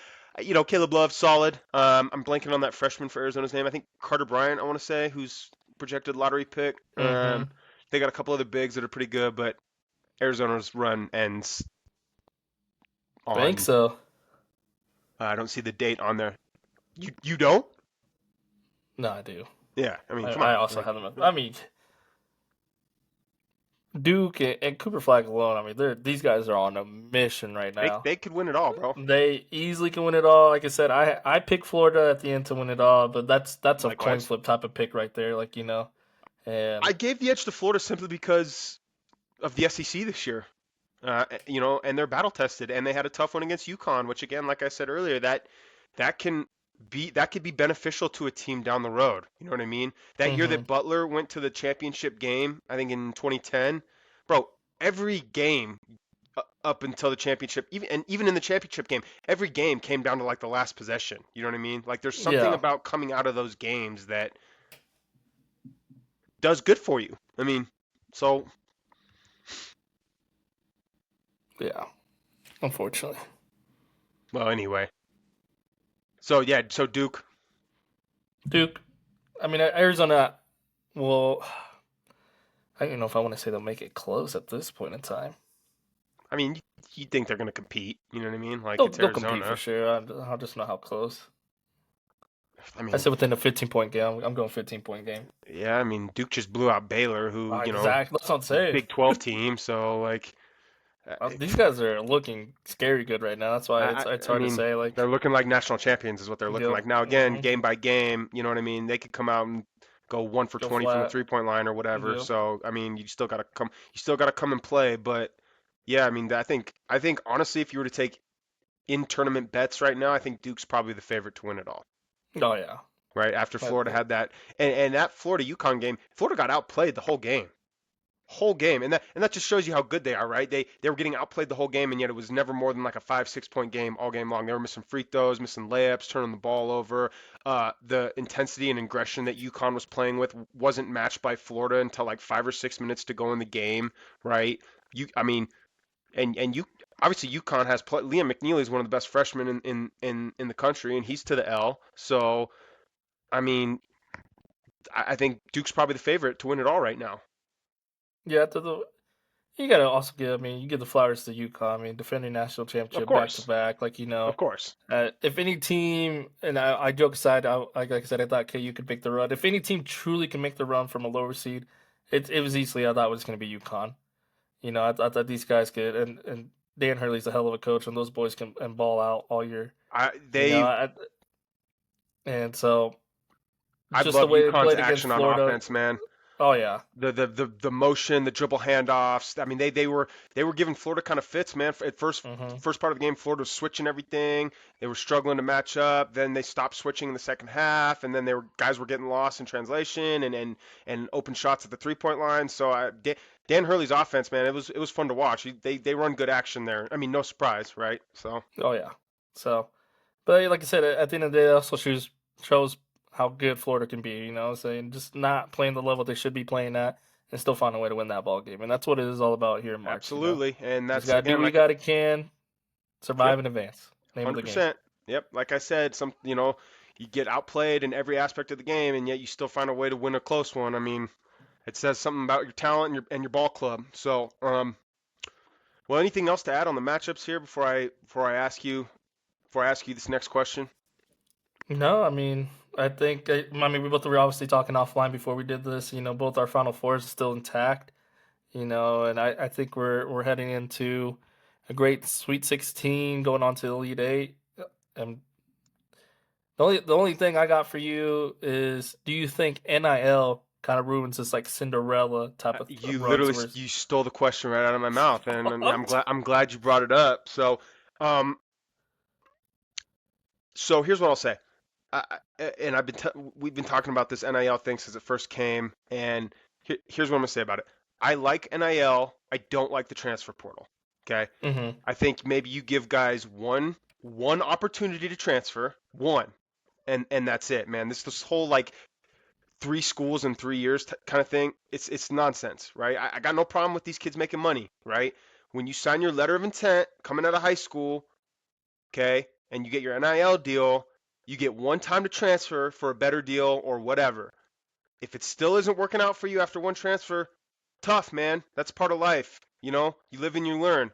Caleb Love solid. I'm blanking on that freshman for Arizona's name. I think Carter Bryant, I want to say, who's projected lottery pick. Mm-hmm. They got a couple other bigs that are pretty good, but Arizona's run ends Think on. so. I don't see the date on there. You don't? No, I do. Yeah, I mean, come I on, also like have them. I mean, Duke and Cooper Flag alone. I mean, these guys are on a mission right now. they could win it all, bro. They easily can win it all. Like I said, I picked Florida at the end to win it all, but that's a coin Likewise. flip type of pick right there. I And gave the edge to Florida simply because of the SEC this year. And they're battle tested, and they had a tough one against UConn, which again, like I said earlier, that can that could be beneficial to a team down the road. You know what I mean? That year hmm that Butler went to the championship game, I think in 2010, bro, every game up until the championship, even in the championship game, every game came down to like the last possession. You know what I mean? Like there's something yeah, about coming out of those games that does good for you. I mean, so yeah. Unfortunately, well, anyway. So yeah, so Duke. Duke. I mean, Arizona. Well, I don't even know if I want to say they'll make it close at this point in time. I mean, you think they're going to compete? You know what I mean? Like They'll it's they'll compete for Arizona. sure. I'll just know how close. I I mean, said within a 15-point game. I'm going 15-point game. yeah. I mean, Duke just blew out Baylor, who Exactly. That's what I'm saying. Big 12 team. So like, These guys are looking scary good right now. That's why it's I hard to mean, say. they're looking like national champions, is what they're looking Yep. like now. Again, hmm game by game. You know what I mean? They could come out and go one for Go 20 from the flat. 3-point line or whatever. Yep. So I mean, you still got to come. You still got to come and play. But yeah, I mean, I think honestly, if you were to take in tournament bets right now, I think Duke's probably the favorite to win it all. Oh yeah. Right after But, Florida had that, and that Florida UConn game, Florida got outplayed the whole game, and that just shows you how good they are, right? They were getting outplayed the whole game, and yet it was never more than like a 5 6 point game all game long. They were missing free throws, missing layups, turning the ball over. The intensity and aggression that UConn was playing with wasn't matched by Florida until like 5 or 6 minutes to go in the game, right? I mean, and you obviously UConn has Liam McNeely is one of the best freshmen in the country, and he's to the L. So I mean, I think Duke's probably the favorite to win it all right now. yeah. You gotta also give. I mean, you give the flowers to UConn. I mean, defending national Of championship back to course, back. of course. If any team, and I joke aside, like I said, I thought KU could make the run. If any team truly can make the run from a lower seed, it was easily I thought it was going to be UConn. I thought these guys could, and Dan Hurley's a hell of a coach, and those boys can and ball out all year. I You know, they and so I just the love way they UConn's played against action on Florida. offense, man. Oh yeah. The motion, the dribble handoffs. I mean, they were giving Florida kind of fits, man. At hmm first part of the game, Florida was switching everything. They were struggling to match up. Then they stopped switching in the second half, and then guys were getting lost in translation and open shots at the 3-point line. So Dan Hurley's offense, man, it was fun to watch. They run good action there. I mean, no surprise, right? So Oh yeah. So, but like I said, at the end of the day, they also chose how good Florida can be. Saying just not playing the level they should be playing at, and still find a way to win that ball game. And that's what it is all about here in March. Absolutely, and You just that's gotta do again what you like gotta can, yep, survive in advance. Name of the game. 100%. Yep, like I said, you get outplayed in every aspect of the game, and yet you still find a way to win a close one. I mean, it says something about your talent and your ball club. So, well, anything else to add on the matchups here before I ask you this next question? No, I mean, we both were obviously talking offline before we did this. Both our Final Fours are still intact. And I think we're heading into a great Sweet 16, going on to the Elite Eight. And the only thing I got for you is, do you think NIL kind of ruins this like Cinderella type of You runs literally where you stole the question right out of my mouth, and I'm I'm glad you brought it up. Um, so here's what I'll say. And we've been talking about this NIL thing since it first came, and here's what I'm gonna say about it. I like NIL. I don't like the transfer portal. Okay, hmm I think maybe you give guys one opportunity to transfer, one, and that's it, man. This whole like 3 schools in 3 years kind of thing. It's nonsense, right? I got no problem with these kids making money, right? When you sign your letter of intent coming out of high school, okay, and you get your NIL deal, you get one time to transfer for a better deal or whatever. If it still isn't working out for you after one transfer, tough, man. That's part of life. You live and you learn.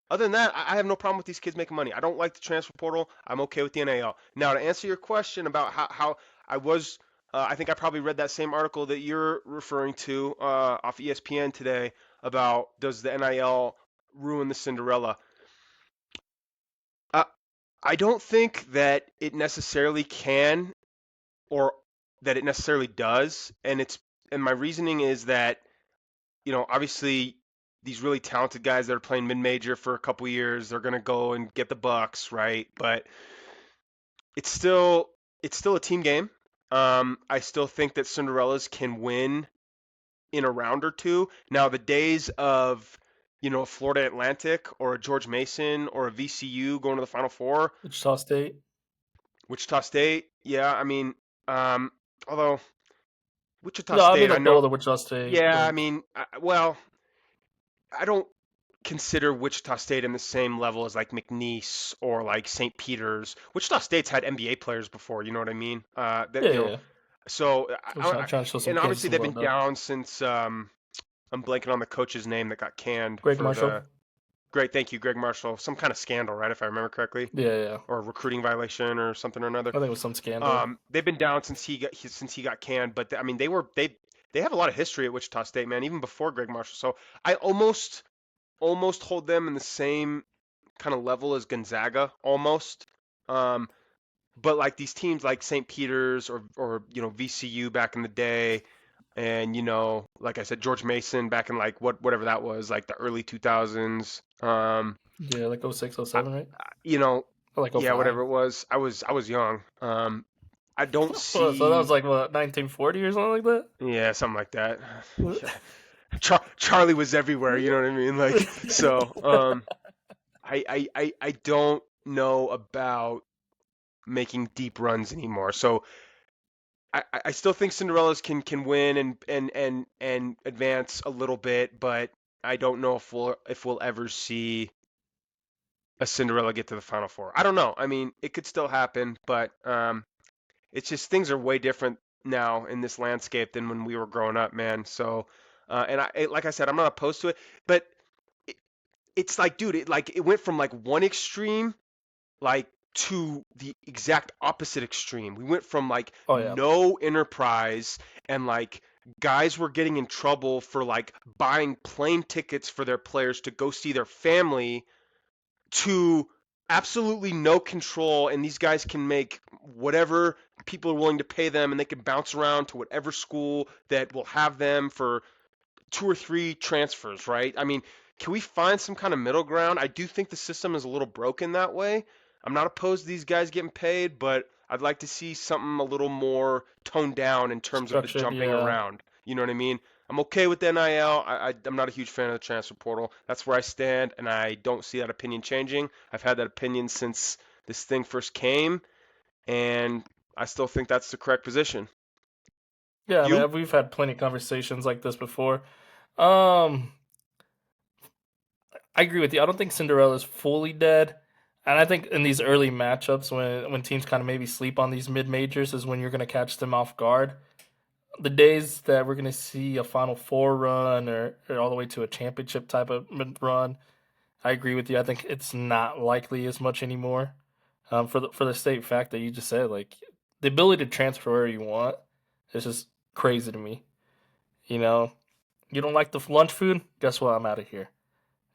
Other than that, I have no problem with these kids making money. I don't like the transfer portal. I'm okay with the NAL. Now, to answer your question about how I was, I think I probably read that same article that you're referring to off ESPN today about does the NIL ruin the Cinderella? Uh, I don't think that it necessarily can or that it necessarily does, and my reasoning is that obviously these really talented guys that are playing mid-major for a couple years, they're going to go and get the bucks, right? But it's still it's still a team game. I still think that Cinderellas can win in a round or two. Now, the days of a Florida Atlantic or a George Mason or a VCU going to the Final Four, Wichita State. Wichita State, yeah, I mean, um, although Wichita No, I mean State, I like know, both the Wichita State. yeah, I Like, mean, well, I don't consider Wichita State in the same level as like McNeese or like St. Peter's. Wichita State's had NBA players before, you know what I mean? yeah, yeah. So We're trying to show some and kids obviously some they've love been though. down since I'm blanking on the coach's name that got canned Greg for Marshall. the great, thank you, Greg Marshall, some kind of scandal, right? If I remember correctly, Yeah, yeah. or a recruiting violation or something or another. I think it was some scandal. They've been down since he got canned, but I mean they have a lot of history at Wichita State, man, even before Greg Marshall. So I almost hold them in the same kind of level as Gonzaga, almost. Um, but like these teams like St. Peter's or VCU back in the day, and like I said, George Mason back in like whatever that was, like the early 2000s. Yeah, like 06, oh I, seven, right? you know, Or like oh yeah, whatever five. it was. I was young. I don't So that was see, like what, 1940 or something like yeah, something like that. that. Charlie was everywhere. You know what I mean? Like so. I don't know about making deep runs anymore. So I still think Cinderellas can win and advance a little bit, but I don't know if we'll ever see a Cinderella get to the Final Four. I don't know. I mean, it could still happen, but it's just things are way different now in this landscape than when we were growing up, man. So, and like I said, I'm not opposed to it, but it, it's like, dude, it went from like one extreme like to the exact opposite extreme. We went from like Oh yeah, no enterprise and like guys were getting in trouble for like buying plane tickets for their players to go see their family to absolutely no control, and these guys can make whatever people are willing to pay them, and they can bounce around to whatever school that will have them for 2 or 3 transfers, right? I mean, can we find some kind of middle ground? I do think the system is a little broken that way. I'm not opposed to these guys getting paid, but I'd like to see something a little more toned down in terms of the structured. jumping Yeah, around. You know what I mean? I'm okay with the NIL. I'm not a huge fan of the transfer portal. That's where I stand, and I don't see that opinion changing. I've had that opinion since this thing first came, and I still think that's the correct position. Yeah, I You? mean, we've had plenty of conversations like this before. Um, I agree with you. I don't think Cinderella's fully dead. And I think in these early matchups when teams kind of maybe sleep on these mid majors is when you're going to catch them off guard. The days that we're going to see a Final Four run or all the way to a championship type of run, I agree with you. I think it's not likely as much anymore. For the state fact that you just said, like the ability to transfer where you want is just crazy to me. You know, you don't like the lunch food? Guess what? I'm out of here.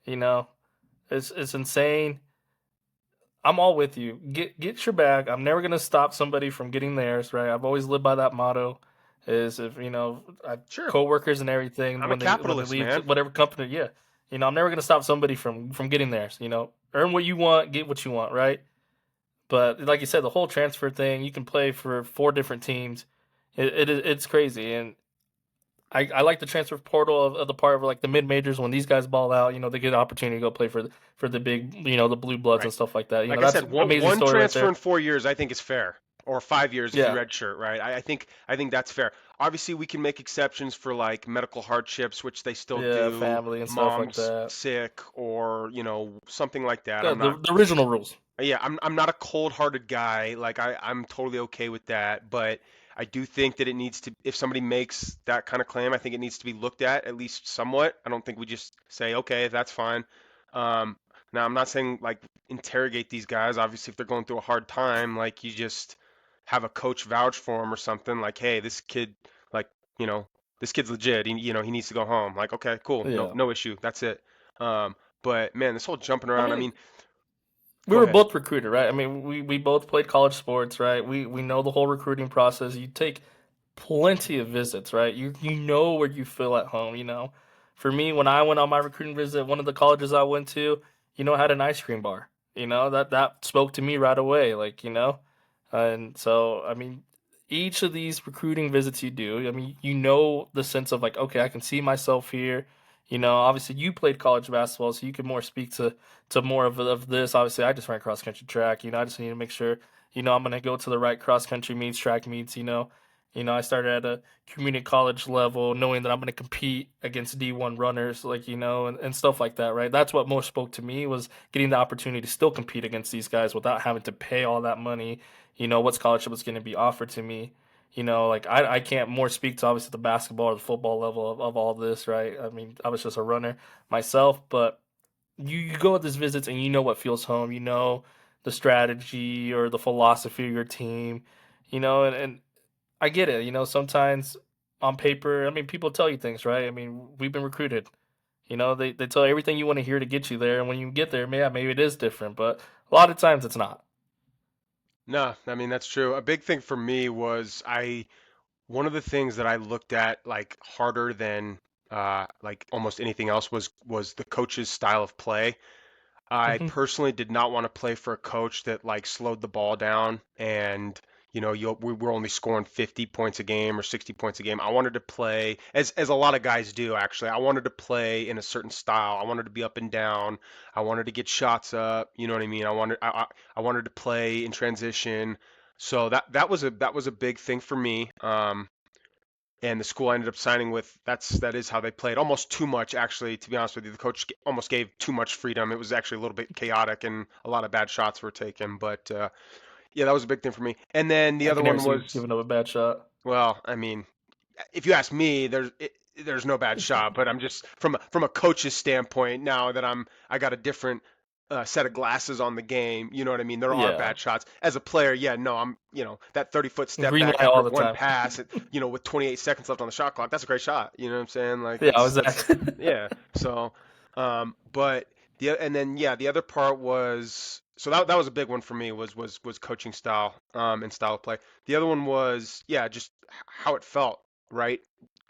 You know, it's insane. I'm all with you. Get your bag. I'm never gonna stop somebody from getting theirs. Right? I've always lived by that motto. Is if Sure. coworkers and everything I'm a when they capitalist, leave man. whatever company, yeah. I'm never gonna stop somebody from getting theirs. Earn what you want, get what you want. Right? But like you said, the whole transfer thing, you can play for four different teams. It's crazy, and I like the transfer portal of the part of like the mid majors when these guys ball out. They get an opportunity to go play for the big, the blue bloods Right. and stuff like that. Like I That's said, an amazing one story right transfer there. in 4 years, I think is fair, or 5 years if you Yeah, redshirt, right? I think that's fair. Obviously, we can make exceptions for like medical hardships, which they still yeah, do, family and stuff like mom's that. sick, or something like that. Yeah, I'm not the original rules. yeah, I'm not a cold-hearted guy. Like I'm totally okay with that, but I do think that it needs to, if somebody makes that kind of claim, I think it needs to be looked at least somewhat. I don't think we just say, okay, that's fine. Um, Now I'm not saying like interrogate these guys. Obviously, if they're going through a hard time, like you just have a coach vouch for them or something. Like, hey, this kid, like, you know, this kid's legit. He needs to go home. Like, okay, cool, no, Yeah, no issue. That's it. But man, this whole jumping I around. I mean, mean, we go were ahead. both recruited, right? I mean, we both played college sports, right? We know the whole recruiting process. You take plenty of visits, right? You know where you feel at home, For me, when I went on my recruiting visit, one of the colleges I went to, had an ice cream bar. That spoke to me right away, And so, I mean, each of these recruiting visits you do, I mean, the sense of like, okay, I can see myself here. Obviously you played college basketball, so you can more speak to more of this. Obviously, I just ran cross country track. I just need to make sure, I'm gonna go to the right cross country meets, track meets, I started at a community college level, knowing that I'm going to compete against D1 runners, and stuff like that, right? That's what most spoke to me was getting the opportunity to still compete against these guys without having to pay all that money. What scholarship was going to be offered to me. Like I can't more speak to obviously the basketball or the football level of all this, right? I mean, I was just a runner myself, but you go at these visits and you know what feels home. You know the strategy or the philosophy of your team, and I get it. Sometimes on paper, I mean, people tell you things, right? I mean, we've been recruited. They tell you everything you want to hear to get you there. And when you get there, maybe it is different, but a lot of times it's not. No, I mean that's true. A big thing for me was one of the things that I looked at like harder than like almost anything else was the coach's style of play. I Hmm. personally did not want to play for a coach that like slowed the ball down and we were only scoring 50 points a game or 60 points a game. I wanted to play as a lot of guys do actually. I wanted to play in a certain style. I wanted to be up and down. I wanted to get shots up. You know what I mean? I wanted to play in transition. So that was a big thing for me. And the school I ended up signing with, that is how they played. Almost too much, actually, to be honest with you. The coach almost gave too much freedom. It was actually a little bit chaotic, and a lot of bad shots were taken. But yeah, that was a big thing for me. And then the I other can never one see you was, giving up a bad shot. well, I mean, if you ask me, there's no bad shot, but I'm just from a coach's standpoint now that I got a different set of glasses on the game. You know what I mean? There are Yeah. bad shots. As a player, yeah, no, I'm that 30-foot step Green back light after all the one time. pass, with 28 seconds left on the shot clock. That's a great shot. You know what I'm saying? Like Yeah, that's exactly. yeah. So, but and then yeah, the other part was so that was a big one for me was coaching style and style of play. The other one was yeah, just how it felt, right?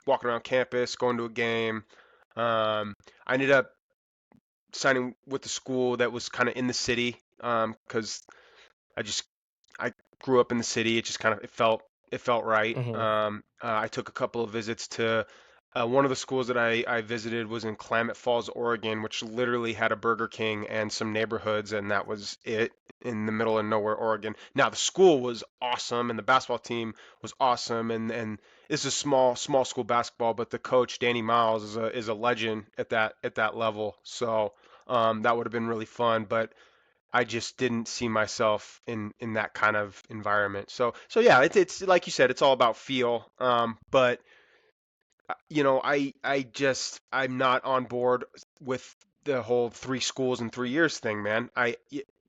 Walking around campus, going to a game. I ended up signing with the school that was kind of in the city because I just I grew up in the city. It just kind of it felt right. Hmm. I took a couple of visits to One of the schools that I visited was in Klamath Falls, Oregon, which literally had a Burger King and some neighborhoods, and that was it in the middle of nowhere, Oregon. Now the school was awesome, and the basketball team was awesome, and this is small school basketball, but the coach Danny Miles is a legend at that level. So that would have been really fun, but I just didn't see myself in that kind of environment. So yeah, it's like you said, it's all about feel. But I'm not on board with the whole three schools in 3 years thing, man.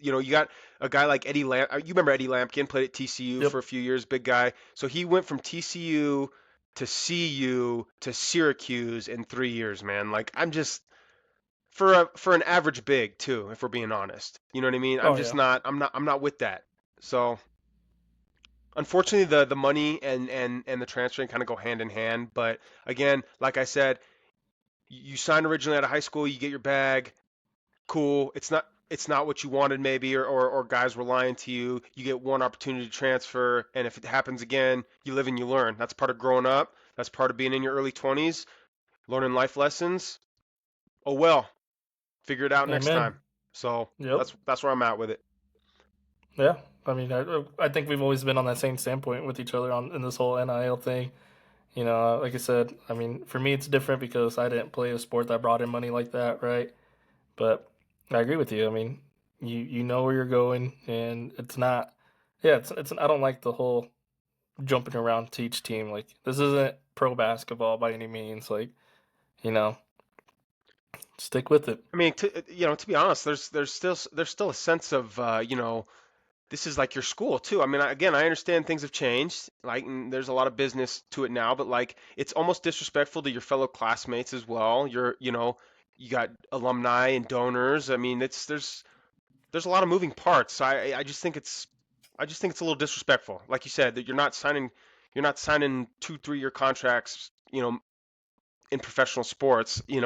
You got a guy like Eddie You remember Eddie Lampkin played at TCU Yep. for a few years, big guy. So he went from TCU to CU to Syracuse in 3 years, man. Like I'm just for an average big too, if we're being honest. You know what I mean? I'm Oh just yeah. not. I'm not with that. So unfortunately, the money and the transferring kind of go hand in hand. But again, like I said, you sign originally out of high school, you get your bag, cool. It's not what you wanted maybe, or guys were lying to you. You get one opportunity to transfer, and if it happens again, you live and you learn. That's part of growing up. That's part of being in your early 20s, learning life lessons. Oh well, figure it out next Amen. time. So Yep. that's where I'm at with it. Yeah. I mean, I think we've always been on that same standpoint with each other on in this whole NIL thing. Like I said, I mean, for me it's different because I didn't play a sport that brought in money like that, right? But I agree with you. I mean, you know where you're going, and it's not. Yeah, it's. I don't like the whole jumping around to each team. Like this isn't pro basketball by any means. Like you know, stick with it. I mean, to be honest, there's still a sense of this is like your school too. I mean, again, I understand things have changed. Like, and there's a lot of business to it now, but like, it's almost disrespectful to your fellow classmates as well. You got alumni and donors. I mean, there's a lot of moving parts. I just think it's a little disrespectful. Like you said, that you're not signing 2 3 year contracts. In professional sports, you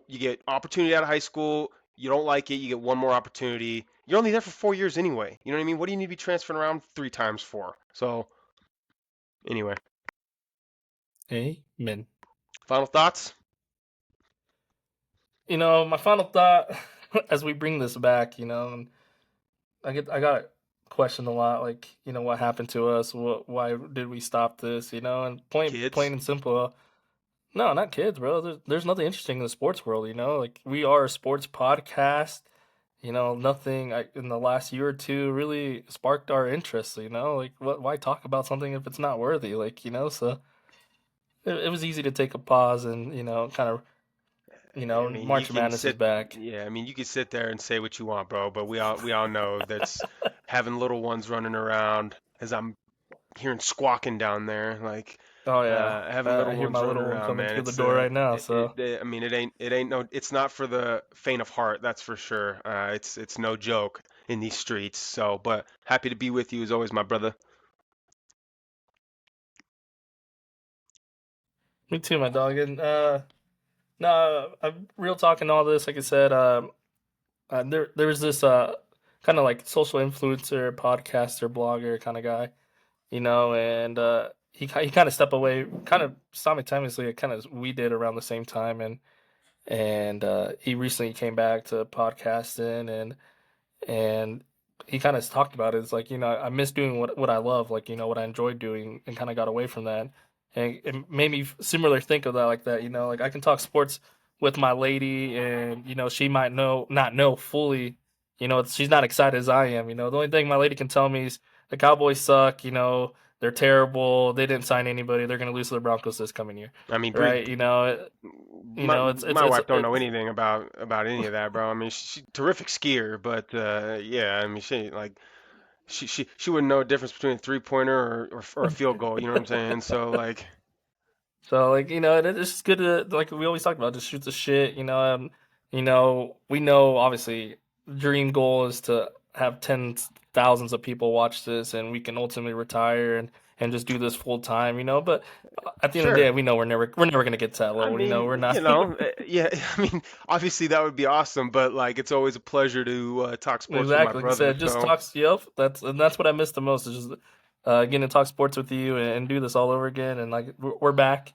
get opportunity out of high school. You don't like it, you get one more opportunity. You're only there for 4 years anyway. You know what I mean? What do you need to be transferring around 3 times for? So anyway, Amen. final thoughts, My final thought as we bring this back, and I got questioned a lot, like what happened to us, why did we stop this, and plain kids. and simple. No, not kids, bro. There's nothing interesting in the sports world, Like we are a sports podcast. Nothing in the last year or two really sparked our interest. Like why talk about something if it's not worthy? Like so it was easy to take a pause and kind of I mean, you March can Madness is sit. back. Yeah, I mean, you can sit there and say what you want, bro. But we all know that's having little ones running around. As I'm hearing squawking down there, like Oh yeah, having little I hear ones my running little one around, coming man. through the door right now. So I mean, it ain't no, it's not for the faint of heart, that's for sure. It's no joke in these streets. So, but happy to be with you as always, my brother. me too, my dog. And no, I'm real talking all this. Like I said, there was this kind of like social influencer, podcaster, blogger kind of guy, and he kind of stepped away, kind of simultaneously, kind of we did around the same time, and he recently came back to podcasting, and he kind of talked about it. It's like I miss doing what I love, like what I enjoyed doing, and kind of got away from that, and it made me similar think of that like that. Like I can talk sports with my lady, and she might not know fully. She's not excited as I am. The only thing my lady can tell me is the Cowboys suck. They're terrible. They didn't sign anybody. They're gonna lose to the Broncos this coming year, I mean, right? my wife don't know It's anything about any of that, bro. I mean, she's a terrific skier, but yeah, I mean, she wouldn't know a difference between a 3 pointer or a field goal. You know what I'm saying? So like, So like it's just good to like we always talk about just shoot the shit. We know obviously dream goal is to have tens thousands of people watch this, and we can ultimately retire and just do this full time. But at the end of the sure. day, we know we're never gonna get to that I level. mean, We're not. yeah. I mean, obviously that would be awesome, but like, it's always a pleasure to talk sports with my Exactly. Like I brother. said, just So, talks. Yep. That's what I miss the most is just getting to talk sports with you and do this all over again. And like we're back.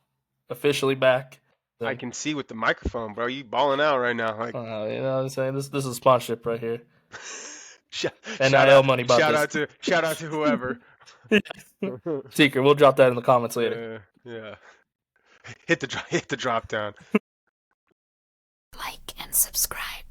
officially back. I Then can see with the microphone, bro. You balling out right now. Like, you know what I'm saying? This is sponsorship right here. sh- shout NIL out, money about this. shout out to whoever. Secret. We'll drop that in the comments later. Yeah. Hit the drop down. Like and subscribe.